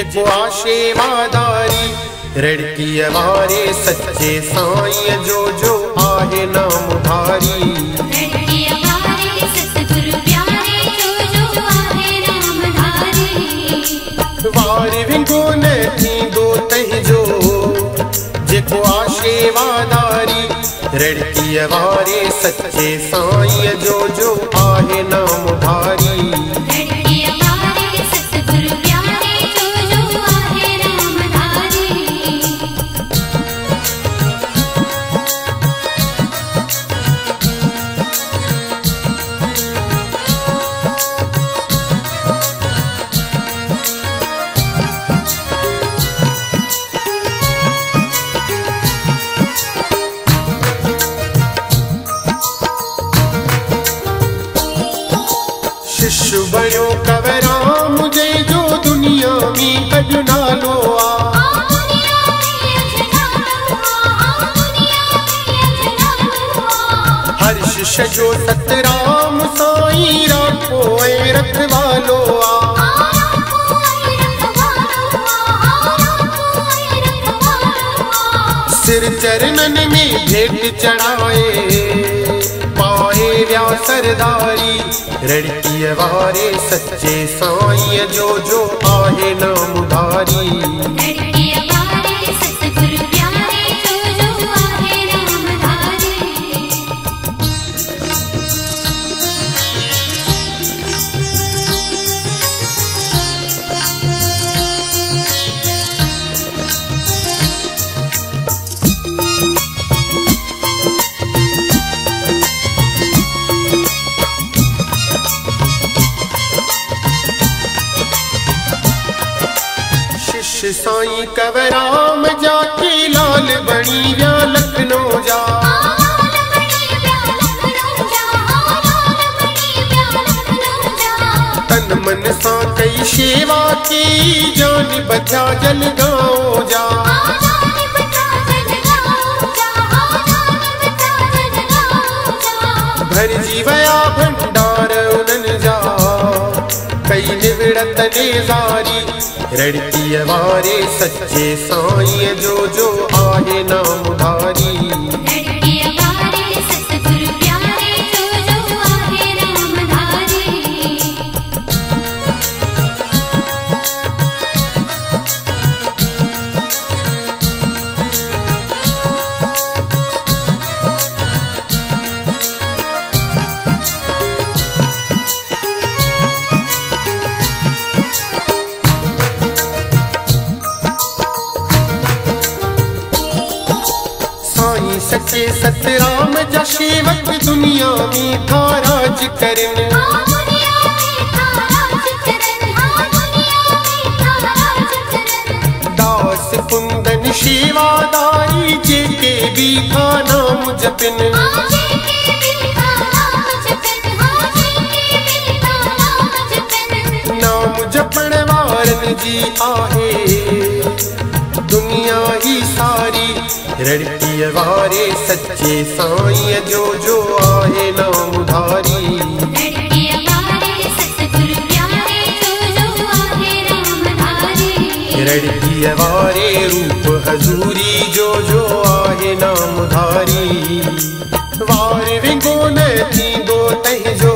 जेको आशे वादारी रड़की वारे सच्चे साईं जो आहे नाम धारी। वार विंगो न थींदो तंहिंजो जेको आशे वादारी रड़की वारे सच्चे साईं जो आहे नाम धारी। शिष्य बणियो कवराम जो दुनिया में अॼु नालो आ। हर शिष्य जो सतराम साईं राखो ऐं रखवालो आ। सिर चरणन में भेंट चढ़ाए पाए व्या सरदारी रड़की वारे सच्चे साईं जो आहे नाम धारी। साईं कवराम जाके लाल बणी व्या लखनऊ जा। तन मन सां कई शेवा की जान बचा जलगांव जा। भरजी वया भंडार उन्हनि जा कई निवड़त नेज़ारी रड़की वारे सच्चे साईं जो आहे नाम धारी। सच्चे सतराम जा सेवक दुनिया में राज करन। दास कुंदन सेवादारी जेके भी नाम जपन। नाम जपण वारन जी आहे दुनिया ही सारी रड़की वारे सच्चे साईं जो आहे नाम धारी। रड़की वारे रूप हजूरी जो आहे नाम धारी। वार विंगो न थींदो तंहिंजो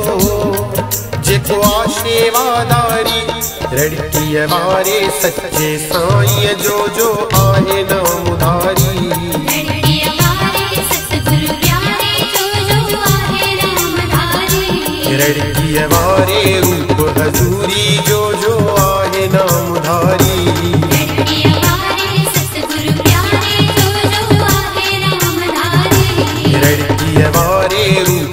जेको आशे वादारी रड़की वारे सच्चे साईं जो आहे नाम धारी। रड़की वारे रूप हजूरी जो आहे नाम धारी। रड़की वारे रूप